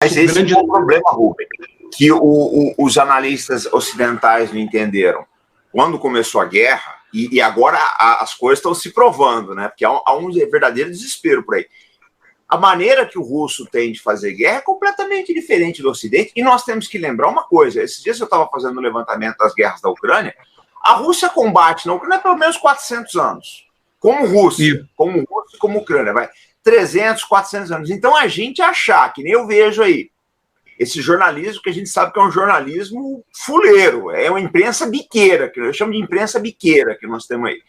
Mas esse é o problema, Rubem, que os analistas ocidentais não entenderam. Quando começou a guerra, e agora as coisas estão se provando, né? Porque há um verdadeiro desespero por aí. A maneira que o russo tem de fazer guerra é completamente diferente do Ocidente, e nós temos que lembrar uma coisa. Esses dias eu estava fazendo o levantamento das guerras da Ucrânia. A Rússia combate na Ucrânia há pelo menos 400 anos. Como Rússia, como Ucrânia, vai 300, 400 anos. Então a gente achar, que nem eu vejo aí, esse jornalismo que a gente sabe que é um jornalismo fuleiro, é uma imprensa biqueira, que eu chamo de imprensa biqueira que nós temos aí.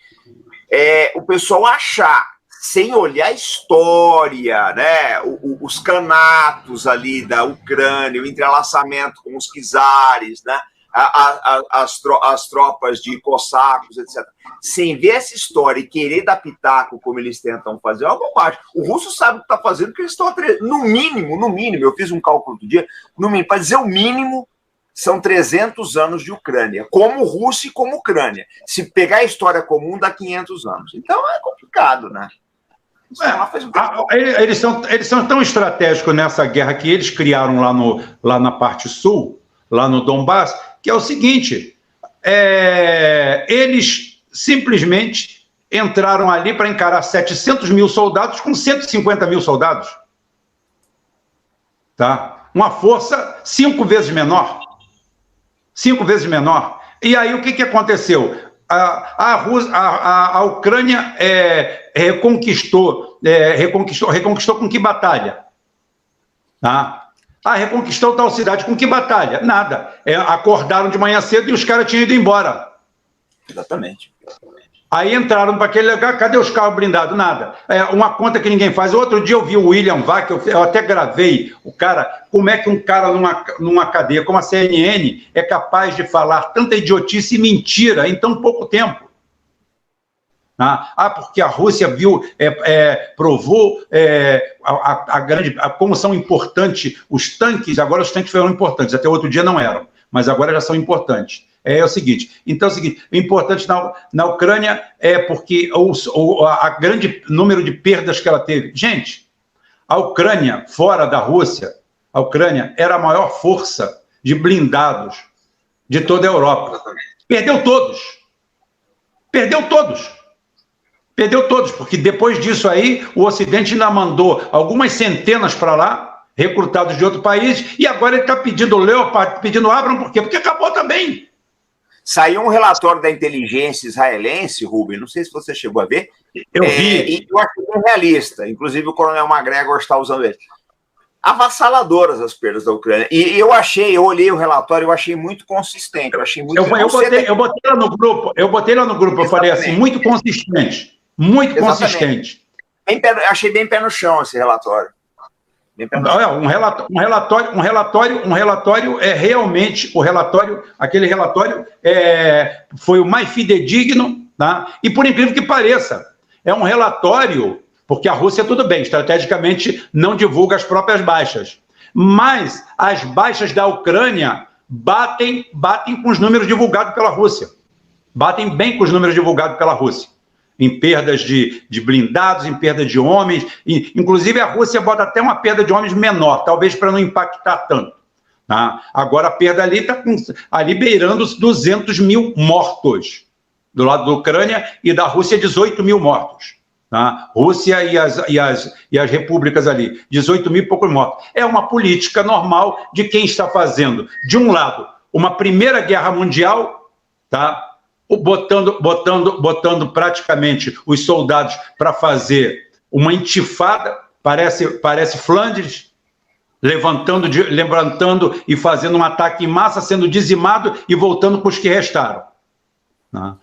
O pessoal achar, sem olhar a história, né, os canatos ali da Ucrânia, o entrelaçamento com os czares, né, as tropas de cossacos, etc. Sem ver essa história e querer dar pitaco como eles tentam fazer, é uma bobagem. O russo sabe o que está fazendo, porque eles estão, no mínimo, eu fiz um cálculo do dia, para dizer o mínimo, são 300 anos de Ucrânia, como Rússia e como Ucrânia. Se pegar a história comum, dá 500 anos. Então é complicado, né? Eles são tão estratégicos nessa guerra que eles criaram lá na parte sul, lá no Donbass, que é o seguinte, eles simplesmente entraram ali para encarar 700 mil soldados com 150 mil soldados. Tá? Uma força 5 vezes menor. 5 vezes menor. E aí o que aconteceu? A Ucrânia reconquistou com que batalha? Tá? Reconquistou tal cidade com que batalha? Nada. Acordaram de manhã cedo e os caras tinham ido embora. Exatamente. Aí entraram para aquele lugar, cadê os carros blindados? Nada. Uma conta que ninguém faz. Outro dia eu vi o William Vac, eu até gravei o cara, como é que um cara numa cadeia como a CNN é capaz de falar tanta idiotice e mentira em tão pouco tempo. Porque a Rússia provou como são importantes os tanques. Agora os tanques foram importantes, até outro dia não eram, mas agora já são importantes. É o seguinte, então é o seguinte, o importante na Ucrânia é porque a grande número de perdas que ela teve. Gente, a Ucrânia, fora da Rússia, a Ucrânia era a maior força de blindados de toda a Europa. Perdeu todos. Perdeu todos, porque depois disso aí, o Ocidente ainda mandou algumas centenas para lá, recrutados de outro país, e agora ele está pedindo Leopard, pedindo Abrams, por quê? Porque acabou também. Saiu um relatório da inteligência israelense, Rubem, não sei se você chegou a ver. Eu vi. E eu acho bem realista, inclusive o coronel McGregor está usando ele. Avassaladoras as perdas da Ucrânia. E eu olhei o relatório, eu achei muito consistente. Eu botei lá no grupo, eu falei assim, muito consistente. Muito consistente. Achei bem pé no chão esse relatório. Um relatório é realmente aquele relatório foi o mais fidedigno, tá? E por incrível que pareça, é um relatório, porque a Rússia, tudo bem, estrategicamente não divulga as próprias baixas, mas as baixas da Ucrânia batem com os números divulgados pela Rússia, batem bem com os números divulgados pela Rússia, em perdas de blindados, em perda de homens, inclusive a Rússia bota até uma perda de homens menor, talvez para não impactar tanto. Tá? Agora a perda ali está ali beirando os 200 mil mortos, do lado da Ucrânia, e da Rússia 18 mil mortos. Tá? Rússia e as repúblicas ali, 18 mil e poucos mortos. É uma política normal de quem está fazendo, de um lado, uma primeira guerra mundial, tá? Botando praticamente os soldados para fazer uma intifada, parece Flandres, levantando e fazendo um ataque em massa, sendo dizimado e voltando com os que restaram.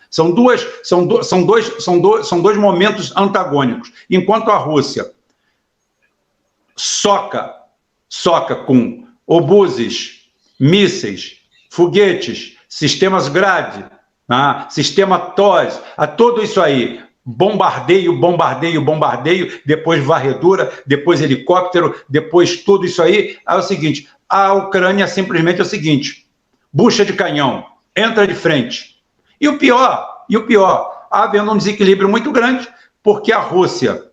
São dois momentos antagônicos. Enquanto a Rússia soca com obuses, mísseis, foguetes, sistemas Grad, sistema TOS, tudo isso aí, bombardeio, depois varredura, depois helicóptero, depois tudo isso aí, é o seguinte, a Ucrânia simplesmente é o seguinte, bucha de canhão, entra de frente. E o pior, havendo um desequilíbrio muito grande, porque a Rússia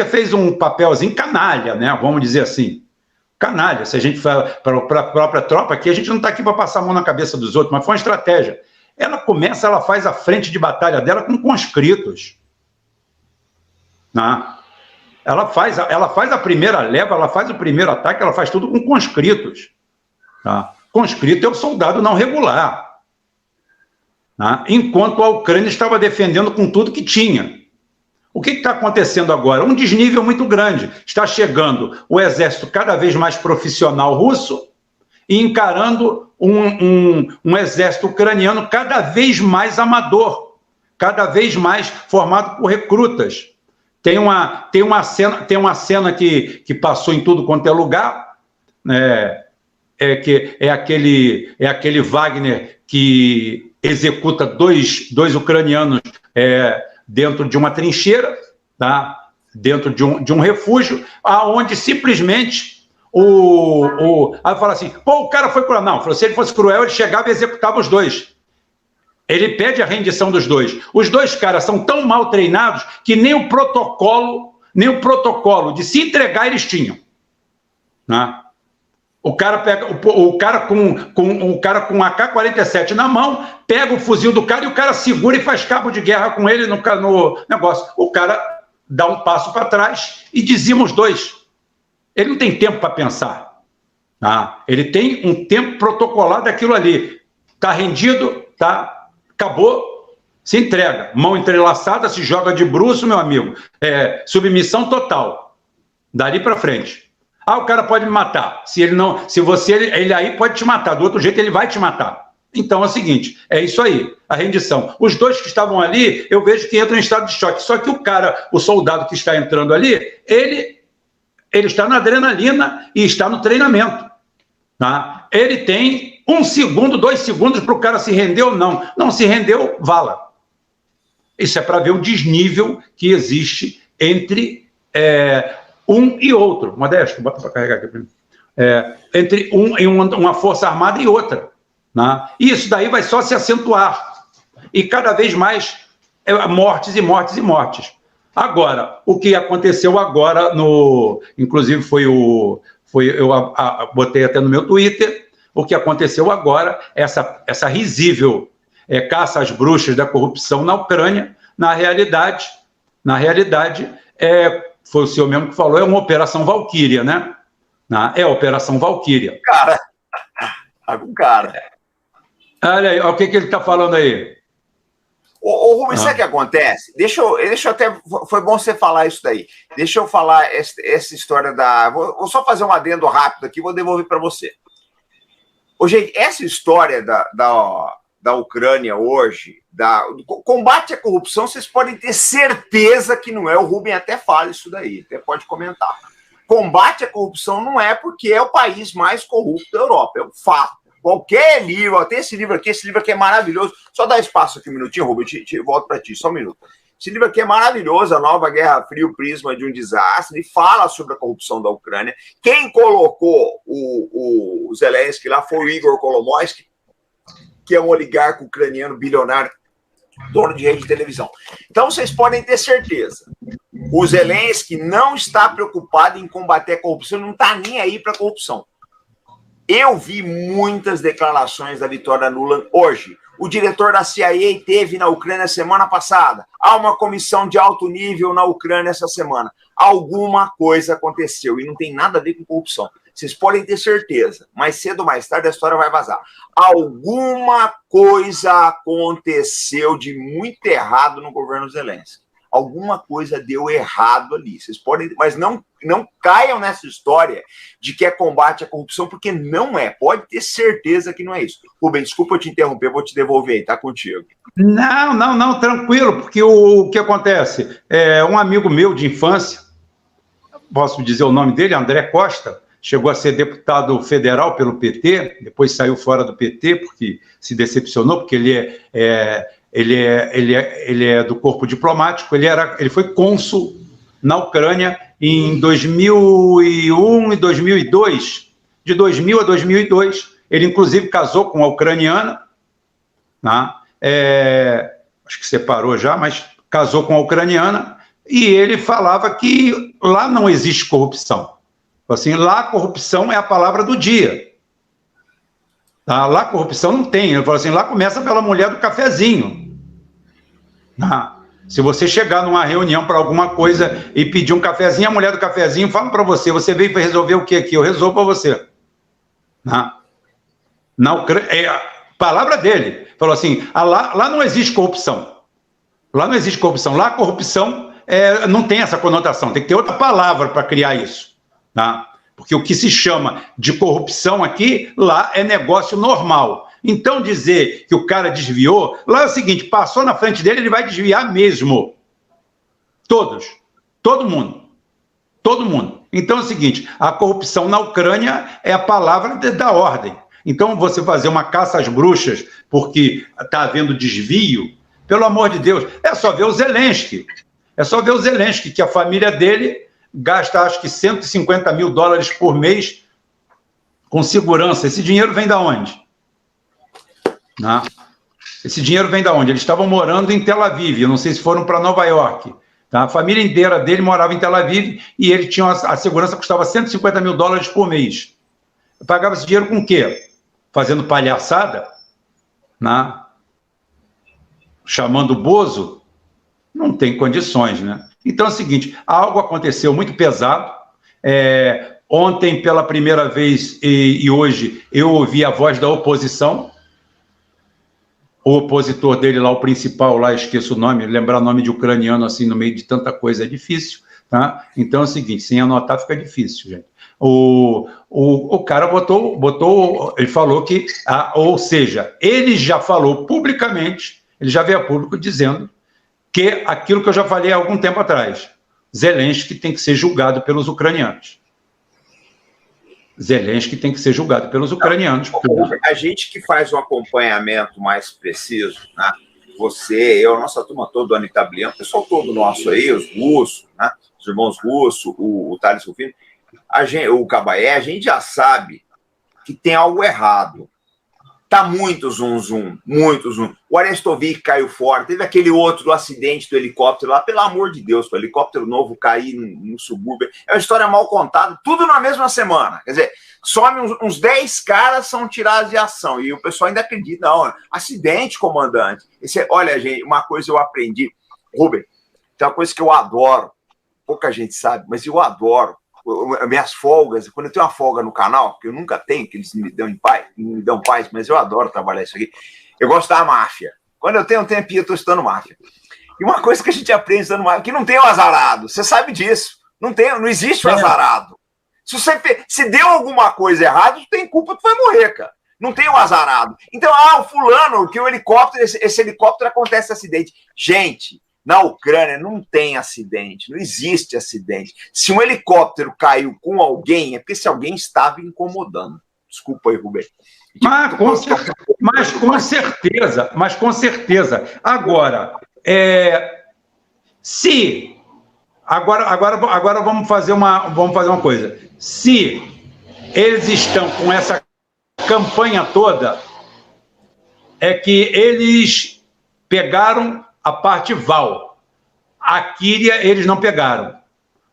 fez um papelzinho canalha, né, vamos dizer assim, canalha. Se a gente fala para a própria tropa aqui, a gente não está aqui para passar a mão na cabeça dos outros, mas foi uma estratégia. Ela faz a frente de batalha dela com conscritos. Né? Ela faz a primeira leva, ela faz o primeiro ataque, ela faz tudo com conscritos. Tá? Conscrito é o soldado não regular. Tá? Enquanto a Ucrânia estava defendendo com tudo que tinha. O que está acontecendo agora? Um desnível muito grande. Está chegando o exército cada vez mais profissional russo e encarando um exército ucraniano cada vez mais amador, cada vez mais formado por recrutas. Tem uma cena que passou em tudo quanto é lugar, que é aquele Wagner que executa dois ucranianos dentro de uma trincheira, tá? Dentro de um refúgio, aonde simplesmente aí fala assim, pô, o cara foi cruel. Não, se ele fosse cruel, ele chegava e executava os dois. Ele pede a rendição dos dois. Os dois caras são tão mal treinados que nem o protocolo de se entregar eles tinham. Né? O cara com AK-47 na mão, pega o fuzil do cara e o cara segura e faz cabo de guerra com ele no negócio. O cara dá um passo para trás e dizima os dois. Ele não tem tempo para pensar. Tá? Ele tem um tempo protocolado daquilo ali. Está rendido, tá? Acabou, se entrega. Mão entrelaçada, se joga de bruço, meu amigo. Submissão total. Dali para frente. O cara pode me matar. Ele aí pode te matar. Do outro jeito, ele vai te matar. Então é o seguinte, é isso aí, a rendição. Os dois que estavam ali, eu vejo que entram em estado de choque. Só que o soldado que está entrando ali, ele está na adrenalina e está no treinamento. Tá? Ele tem 1 segundo, 2 segundos para o cara se render ou não. Não se rendeu, vala. Isso é para ver o desnível que existe entre um e outro. Modesto, bota para carregar aqui para mim. Entre uma força armada e outra. Né? E isso daí vai só se acentuar. E cada vez mais mortes e mortes e mortes. Agora, o que aconteceu agora, inclusive eu botei até no meu Twitter, o que aconteceu agora, essa risível caça às bruxas da corrupção na Ucrânia, na realidade, foi o senhor mesmo que falou, é uma Operação Valquíria, né? É a Operação Valquíria. Cara, olha aí, o que ele está falando aí? Ô Rubens, sabe o que acontece? Deixa eu até... Foi bom você falar isso daí. Deixa eu falar essa história da... Vou só fazer um adendo rápido aqui, vou devolver para você. Ô, gente, essa história da Ucrânia hoje, do combate à corrupção, vocês podem ter certeza que não é. O Rubens até fala isso daí, até pode comentar. Combate à corrupção não é porque é o país mais corrupto da Europa, é um fato. Qualquer livro, tem esse livro aqui é maravilhoso. Só dá espaço aqui um minutinho, Rubens, volto para ti, só um minuto. Esse livro aqui é maravilhoso, A Nova Guerra Fria, o Prisma de um Desastre, e fala sobre a corrupção da Ucrânia. Quem colocou o Zelensky lá foi o Igor Kolomoisky, que é um oligarca ucraniano bilionário, dono de rede de televisão. Então, vocês podem ter certeza, o Zelensky não está preocupado em combater a corrupção, não está nem aí para a corrupção. Eu vi muitas declarações da Vitória Nuland hoje. O diretor da CIA teve na Ucrânia semana passada. Há uma comissão de alto nível na Ucrânia essa semana. Alguma coisa aconteceu e não tem nada a ver com corrupção. Vocês podem ter certeza. Mais cedo ou mais tarde a história vai vazar. Alguma coisa aconteceu de muito errado no governo Zelensky. Alguma coisa deu errado ali. Vocês podem, mas não caiam nessa história de que é combate à corrupção, porque não é. Pode ter certeza que não é isso. Rubens, desculpa eu te interromper, vou te devolver aí, tá contigo. Não, tranquilo, porque o que acontece? Um amigo meu de infância, posso dizer o nome dele, André Costa, chegou a ser deputado federal pelo PT, depois saiu fora do PT, porque se decepcionou, porque ele é do corpo diplomático, ele foi cônsul na Ucrânia em 2001 e 2002. De 2000 a 2002, ele inclusive casou com uma ucraniana, né? Acho que separou já, mas casou com uma ucraniana, e ele falava que lá não existe corrupção. Assim, lá a corrupção é a palavra do dia. Tá? Lá a corrupção não tem. Ele falou assim, lá começa pela mulher do cafezinho. Tá? Se você chegar numa reunião para alguma coisa e pedir um cafezinho, a mulher do cafezinho fala para você, você veio para resolver o que aqui? Eu resolvo para você. Tá? Na Ucrânia, é a palavra dele. Falou assim, lá não existe corrupção. Lá não existe corrupção. Lá a corrupção não tem essa conotação. Tem que ter outra palavra para criar isso. Tá? Porque o que se chama de corrupção aqui, lá é negócio normal. Então dizer que o cara desviou, lá é o seguinte, passou na frente dele, ele vai desviar mesmo. Todos. Todo mundo. Todo mundo. Então é o seguinte, a corrupção na Ucrânia é a palavra da ordem. Então você fazer uma caça às bruxas porque está havendo desvio, pelo amor de Deus, é só ver o Zelensky. É só ver o Zelensky, que a família dele gasta, acho que, $150 mil por mês com segurança. Esse dinheiro vem da onde? Não. Esse dinheiro vem da onde? Eles estavam morando em Tel Aviv, eu não sei se foram para Nova York. Tá? A família inteira dele morava em Tel Aviv e ele tinha a segurança custava $150 mil por mês. Eu pagava esse dinheiro com o quê? Fazendo palhaçada? Né? Chamando o Bozo? Não tem condições, né? Então é o seguinte, algo aconteceu muito pesado. Ontem, pela primeira vez, e hoje, eu ouvi a voz da oposição. O opositor dele lá, o principal lá, esqueço o nome, lembrar o nome de ucraniano assim no meio de tanta coisa é difícil, tá? Então é o seguinte, sem anotar fica difícil, gente. O cara botou, ele falou que, ou seja, ele já falou publicamente, ele já veio a público dizendo que aquilo que eu já falei há algum tempo atrás, Zelensky tem que ser julgado pelos ucranianos. Zelensky tem que ser julgado pelos ucranianos. A gente que faz um acompanhamento mais preciso, né? Você, eu, a nossa turma toda, o Anitablian, o pessoal todo nosso aí, os russos, né? Os irmãos russos, o Thales Rufino, o Cabaé, a gente já sabe que tem algo errado. Tá muito zum. O Arestovic caiu fora, teve aquele outro do acidente do helicóptero lá, pelo amor de Deus, o helicóptero novo cair no subúrbio. É uma história mal contada, tudo na mesma semana. Quer dizer, some uns 10 caras são tirados de ação, e o pessoal ainda acredita, não, acidente, comandante. Olha, gente, uma coisa eu aprendi, Rubem, tem uma coisa que eu adoro, pouca gente sabe, mas eu adoro. Minhas folgas, quando eu tenho uma folga no canal, que eu nunca tenho, que eles me dão paz, mas eu adoro trabalhar isso aqui, eu gosto da máfia. Quando eu tenho um tempinho, eu estou estudando máfia. E uma coisa que a gente aprende estudando máfia, que não tem o azarado, você sabe disso, não existe o azarado. Se deu alguma coisa errada, tu tem culpa, tu vai morrer, cara. Não tem o azarado. Então, o fulano, que o helicóptero, esse helicóptero acontece acidente. Gente, na Ucrânia não tem acidente, não existe acidente. Se um helicóptero caiu com alguém, é porque esse alguém estava incomodando. Desculpa aí, Rubem. Mas com certeza. Agora, agora vamos fazer uma coisa. Se eles estão com essa campanha toda, é que eles pegaram a parte Val. A Kíria eles não pegaram.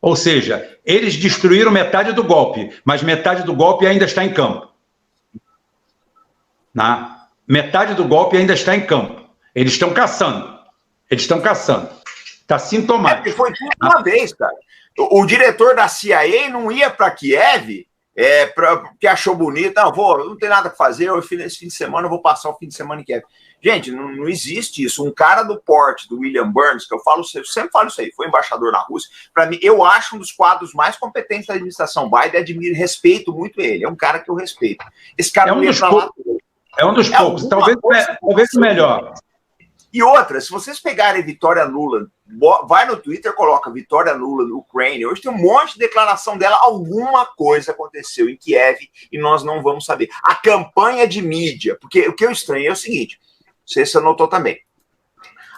Ou seja, eles destruíram metade do golpe, mas metade do golpe ainda está em campo. Metade do golpe ainda está em campo. Eles estão caçando. Está sintomático. Foi tudo uma vez, cara. O diretor da CIA não ia para Kiev porque achou bonito. Não tem nada para fazer. Esse fim de semana eu vou passar o fim de semana em Kiev. Gente, não existe isso. Um cara do porte, do William Burns, que eu sempre falo isso aí, foi embaixador na Rússia, para mim, eu acho um dos quadros mais competentes da administração Biden, admiro, respeito muito ele. É um cara que eu respeito. Esse cara não ia pra lá. É um dos poucos, talvez o melhor. E outra, se vocês pegarem Vitória Nuland, vai no Twitter, coloca Vitória Nuland, Ucrânia, hoje tem um monte de declaração dela, alguma coisa aconteceu em Kiev e nós não vamos saber. A campanha de mídia, porque o que eu estranho é o seguinte, não sei se você anotou também,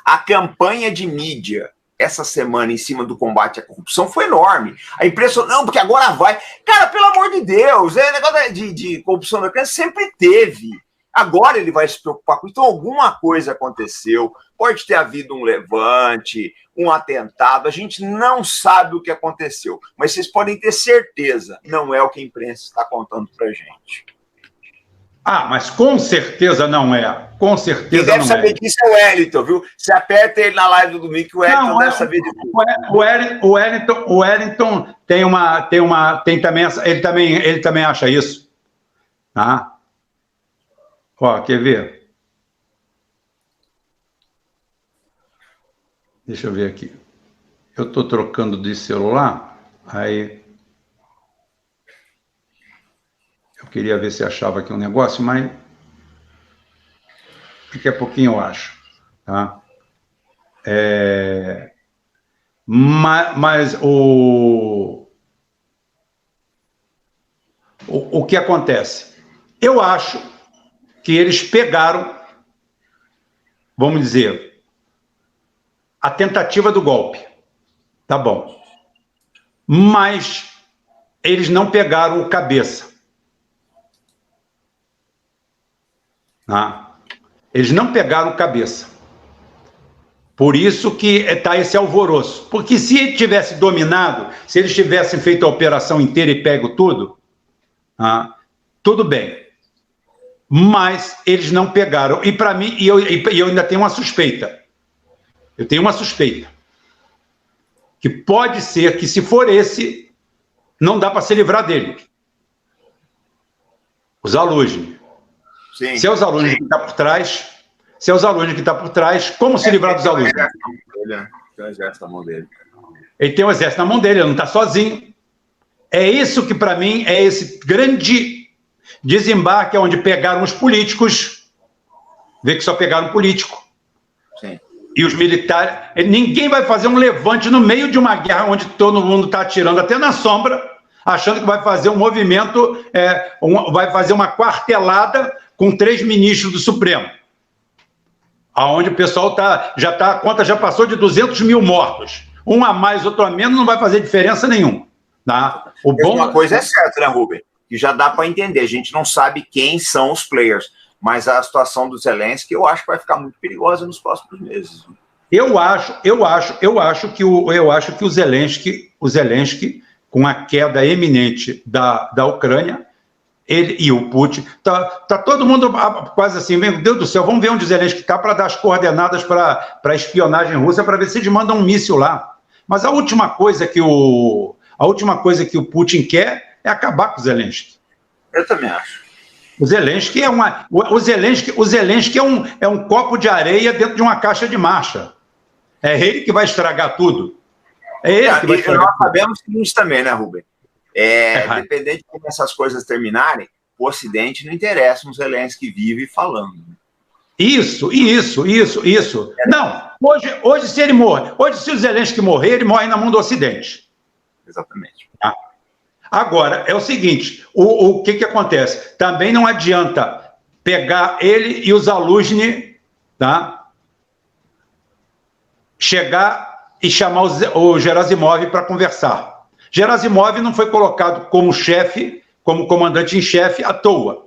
a campanha de mídia essa semana em cima do combate à corrupção foi enorme. A imprensa, não, porque agora vai. Cara, pelo amor de Deus, negócio de corrupção na Ucrânia sempre teve. Agora ele vai se preocupar com isso. Então, alguma coisa aconteceu. Pode ter havido um levante, um atentado. A gente não sabe o que aconteceu. Mas vocês podem ter certeza, não é o que a imprensa está contando para a gente. Ah, mas com certeza não é. Com certeza não é. Quem deve saber disso é o Wellington, viu? Você aperta ele na live do domingo que o Wellington deve saber de tudo. O Wellington ele também acha isso. Tá? Ó, quer ver? Deixa eu ver aqui. Eu estou trocando de celular, aí eu queria ver se achava aqui um negócio, mas daqui a pouquinho eu acho. Tá? Mas o que acontece? Eu acho que eles pegaram, vamos dizer, a tentativa do golpe. Tá bom. Mas eles não pegaram o cabeça. Tá? Eles não pegaram o cabeça. Por isso que está esse alvoroço. Porque se tivesse dominado, se eles tivessem feito a operação inteira e pego tudo, tudo bem. Mas eles não pegaram. E para mim, eu ainda tenho uma suspeita. Eu tenho uma suspeita. Que pode ser que, se for esse, não dá para se livrar dele. Os Zaluzhny. Sim. Se é o Zaluzhny que está por trás, como se livrar dos Zaluzhny? Tem um exército na mão dele. Ele tem um exército na mão dele, ele não está sozinho. É isso que, para mim, é esse grande desembarque onde pegaram os políticos, vê que só pegaram político. Sim. E os militares. Ninguém vai fazer um levante no meio de uma guerra onde todo mundo está atirando até na sombra, achando que vai fazer um movimento, vai fazer uma quartelada com 3 ministros do Supremo. Aonde o pessoal a conta já passou de 200 mil mortos. Um a mais, outro a menos, não vai fazer diferença nenhuma. Tá? Uma coisa é certa, né, Rubem? Que já dá para entender. A gente não sabe quem são os players, mas a situação do Zelensky eu acho que vai ficar muito perigosa nos próximos meses. Eu acho que o Zelensky, com a queda eminente da Ucrânia, ele e o Putin, tá todo mundo quase assim, meu Deus do céu, vamos ver onde o Zelensky está para dar as coordenadas para a espionagem russa, para ver se eles mandam um míssil lá. Mas a última coisa que o Putin quer é acabar com o Zelensky. Eu também acho. O Zelensky é um copo de areia dentro de uma caixa de marcha. É ele que vai estragar tudo. É ele que vai estragar tudo. Nós sabemos isso também, né, Rubem? Dependendo de como essas coisas terminarem, o Ocidente não interessa um Zelensky vive falando. Isso. Não, hoje se ele morre, se o Zelensky morrer, ele morre na mão do Ocidente. Exatamente. Tá? Agora, é o seguinte, o que acontece? Também não adianta pegar ele e os Zaluzhny, tá? Chegar e chamar o Gerasimov para conversar. Gerasimov não foi colocado como chefe, como comandante em chefe à toa,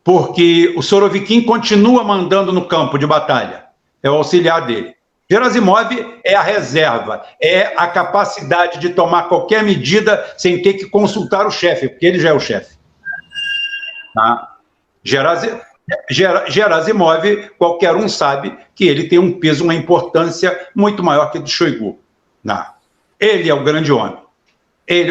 porque o Surovikin continua mandando no campo de batalha, é o auxiliar dele. Gerasimov é a reserva, é a capacidade de tomar qualquer medida sem ter que consultar o chefe, porque ele já é o chefe. Tá? Gerasimov, qualquer um sabe que ele tem um peso, uma importância muito maior que a do Shoigu. Tá? Ele é o grande homem.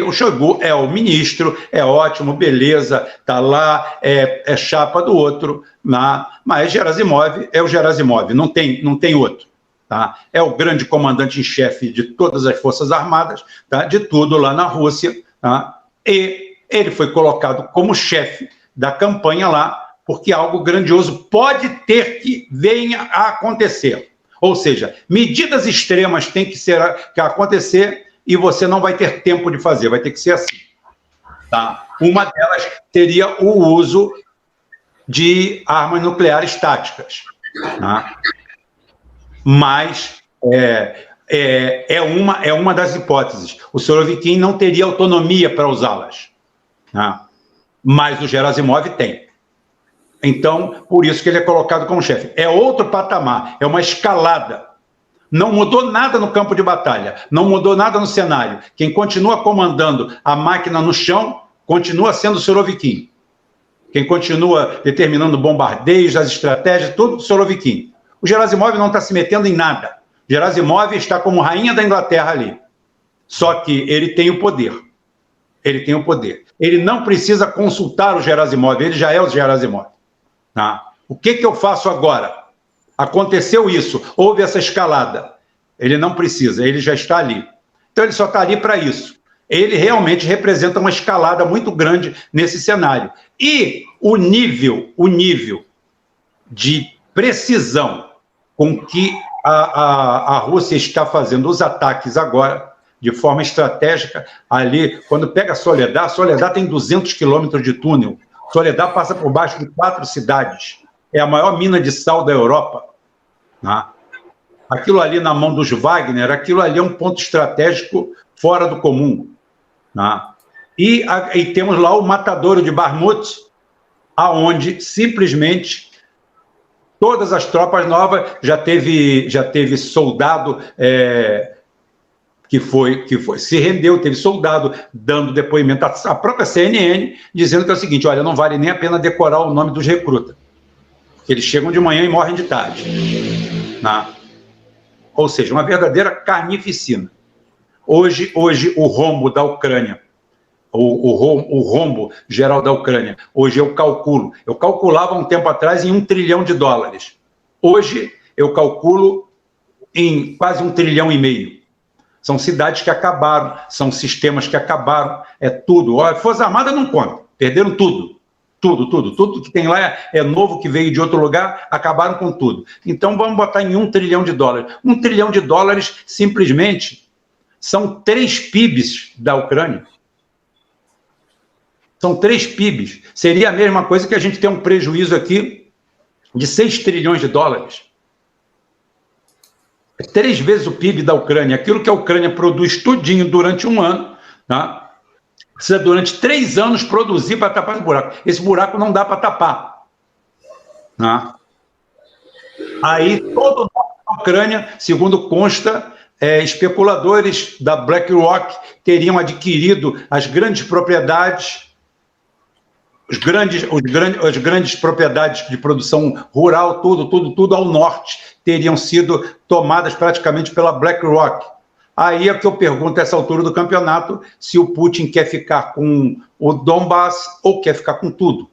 O Shoigu é o ministro, é ótimo, beleza, tá lá, é chapa do outro, mas Gerasimov é o Gerasimov, não tem outro. Tá? É o grande comandante em chefe de todas as Forças Armadas, tá? De tudo lá na Rússia, tá? E ele foi colocado como chefe da campanha lá, porque algo grandioso pode ter que venha a acontecer. Ou seja, medidas extremas têm que acontecer e você não vai ter tempo de fazer, vai ter que ser assim. Tá? Uma delas seria o uso de armas nucleares táticas. Tá? Mas é uma das hipóteses. O Surovikin não teria autonomia para usá-las. Tá? Mas o Gerasimov tem. Então, por isso que ele é colocado como chefe. É outro patamar, é uma escalada. Não mudou nada no campo de batalha, não mudou nada no cenário. Quem continua comandando a máquina no chão continua sendo o Surovikin. Quem continua determinando bombardeios, as estratégias, tudo o Surovikin. O Gerasimov não está se metendo em nada. O Gerasimov está como rainha da Inglaterra ali. Só que ele tem o poder. Ele tem o poder. Ele não precisa consultar o Gerasimov, ele já é o Gerasimov. Tá? O que eu faço agora? Aconteceu isso, houve essa escalada. Ele não precisa, ele já está ali. Então ele só está ali para isso. Ele realmente representa uma escalada muito grande nesse cenário. E o nível de precisão com que a Rússia está fazendo os ataques agora, de forma estratégica, ali, quando pega Soledar tem 200 quilômetros de túnel. Soledar passa por baixo de 4 cidades. É a maior mina de sal da Europa. Né? Aquilo ali na mão dos Wagner, aquilo ali é um ponto estratégico fora do comum. Né? E temos lá o matadouro de Bakhmut, aonde simplesmente todas as tropas novas, já teve soldado que se rendeu, teve soldado dando depoimento à própria CNN, dizendo que é o seguinte: olha, não vale nem a pena decorar o nome dos recrutas, porque eles chegam de manhã e morrem de tarde. Né? Ou seja, uma verdadeira carnificina. Hoje o rombo da Ucrânia, o rombo geral da Ucrânia, hoje eu calculava um tempo atrás em $1 trilhão. Hoje eu calculo em quase $1,5 trilhão. São cidades que acabaram, são sistemas que acabaram, é tudo. A Força Armada não conta, perderam tudo. Tudo que tem lá é novo, que veio de outro lugar, acabaram com tudo. Então vamos botar em $1 trilhão. $1 trilhão simplesmente são 3 PIBs da Ucrânia. São 3 PIBs. Seria a mesma coisa que a gente ter um prejuízo aqui de $6 trilhões. É 3 vezes o PIB da Ucrânia. Aquilo que a Ucrânia produz tudinho durante um ano, tá? Precisa durante 3 anos produzir para tapar esse buraco. Esse buraco não dá para tapar. Tá? Aí toda a Ucrânia, segundo consta, especuladores da BlackRock teriam adquirido as grandes propriedades, as grandes propriedades de produção rural, tudo ao norte, teriam sido tomadas praticamente pela BlackRock. Aí é que eu pergunto, a essa altura do campeonato, se o Putin quer ficar com o Donbass ou quer ficar com tudo.